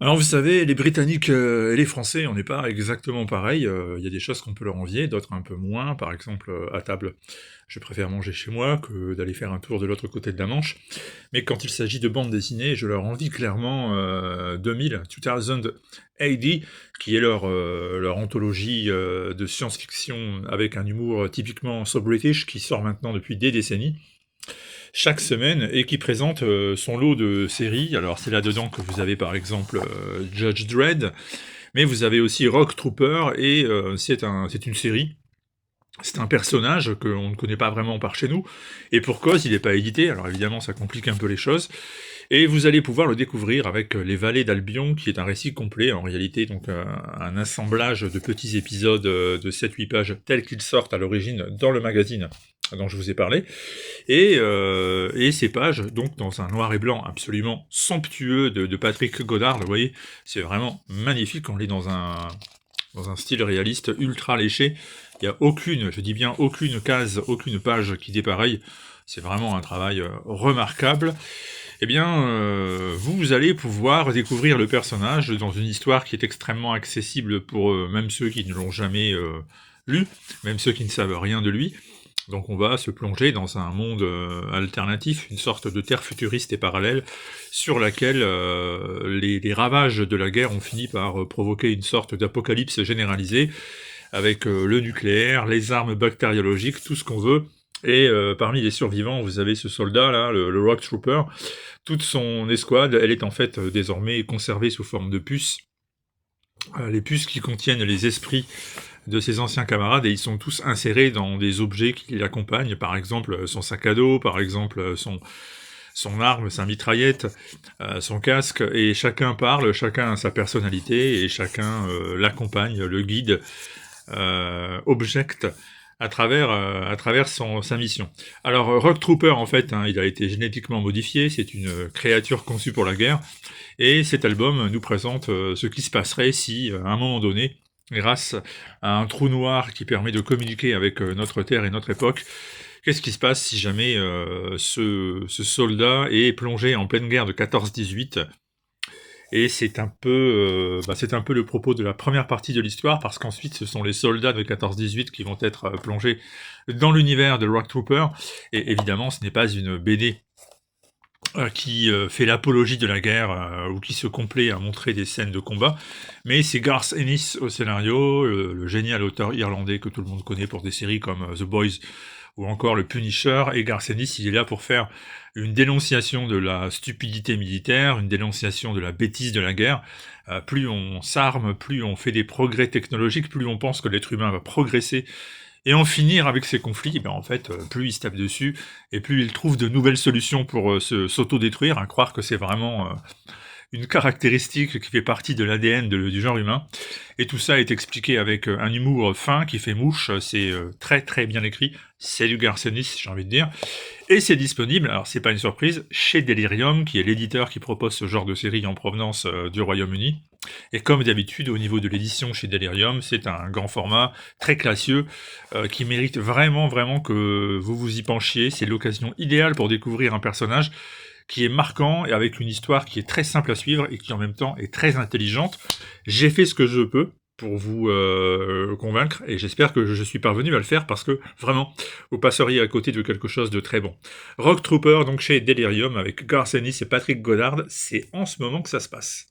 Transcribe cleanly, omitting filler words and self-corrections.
Alors vous savez, les Britanniques et les Français, on n'est pas exactement pareil. Il y a des choses qu'on peut leur envier, d'autres un peu moins. Par exemple, à table, je préfère manger chez moi que d'aller faire un tour de l'autre côté de la Manche. Mais quand il s'agit de bande dessinée, je leur envie clairement 2000 AD, qui est leur anthologie de science-fiction avec un humour typiquement so British qui sort maintenant depuis des décennies chaque semaine et qui présente son lot de séries. Alors c'est là-dedans que vous avez par exemple Judge Dredd, mais vous avez aussi Rock Trooper et c'est une série. C'est un personnage qu'on ne connaît pas vraiment par chez nous, et pour cause, il n'est pas édité, alors évidemment ça complique un peu les choses, et vous allez pouvoir le découvrir avec Les Vallées d'Albion, qui est un récit complet, en réalité, donc un assemblage de petits épisodes de 7-8 pages tels qu'ils sortent à l'origine dans le magazine dont je vous ai parlé, et ces pages, donc dans un noir et blanc absolument somptueux de Patrick Goddard, vous voyez, c'est vraiment magnifique, on lit dans un style réaliste ultra léché, il n'y a aucune, je dis bien aucune case, aucune page qui dépareille, c'est vraiment un travail remarquable. Eh bien, vous allez pouvoir découvrir le personnage dans une histoire qui est extrêmement accessible pour même ceux qui ne l'ont jamais lu, même ceux qui ne savent rien de lui. Donc on va se plonger dans un monde alternatif, une sorte de terre futuriste et parallèle, sur laquelle les ravages de la guerre ont fini par provoquer une sorte d'apocalypse généralisée, avec le nucléaire, les armes bactériologiques, tout ce qu'on veut. Et parmi les survivants, vous avez ce soldat là, le Rock Trooper. Toute son escouade, elle est en fait désormais conservée sous forme de puces. Les puces qui contiennent les esprits de ses anciens camarades, et ils sont tous insérés dans des objets qui l'accompagnent, par exemple son sac à dos, par exemple son arme, sa mitraillette, son casque, et chacun parle, chacun a sa personnalité, et chacun l'accompagne, le guide, objecte à travers sa mission. Alors Rock Trooper, en fait, hein, il a été génétiquement modifié, c'est une créature conçue pour la guerre, et cet album nous présente ce qui se passerait si, à un moment donné, grâce à un trou noir qui permet de communiquer avec notre Terre et notre époque, qu'est-ce qui se passe si jamais ce soldat est plongé en pleine guerre de 14-18, et c'est un peu le propos de la première partie de l'histoire, parce qu'ensuite ce sont les soldats de 14-18 qui vont être plongés dans l'univers de Rock Trooper, et évidemment ce n'est pas une BD qui fait l'apologie de la guerre ou qui se complaît à montrer des scènes de combat, mais c'est Garth Ennis au scénario, le génial auteur irlandais que tout le monde connaît pour des séries comme The Boys ou encore le Punisher, et Garth Ennis, il est là pour faire une dénonciation de la stupidité militaire, une dénonciation de la bêtise de la guerre. Plus on s'arme, plus on fait des progrès technologiques, plus on pense que l'être humain va progresser et en finir avec ces conflits, en fait, plus il se tape dessus, et plus il trouve de nouvelles solutions pour s'auto-détruire, à croire que c'est vraiment une caractéristique qui fait partie de l'ADN du genre humain. Et tout ça est expliqué avec un humour fin qui fait mouche, c'est très très bien écrit, c'est du Garcenis, j'ai envie de dire. Et c'est disponible, alors c'est pas une surprise, chez Delirium, qui est l'éditeur qui propose ce genre de série en provenance du Royaume-Uni. Et comme d'habitude, au niveau de l'édition chez Delirium, c'est un grand format, très classieux, qui mérite vraiment, vraiment que vous vous y penchiez. C'est l'occasion idéale pour découvrir un personnage qui est marquant et avec une histoire qui est très simple à suivre et qui en même temps est très intelligente. J'ai fait ce que je peux pour vous convaincre, et j'espère que je suis parvenu à le faire, parce que, vraiment, vous passeriez à côté de quelque chose de très bon. Rock Trooper, donc chez Delirium, avec Garth Ennis et Patrick Goddard, c'est en ce moment que ça se passe.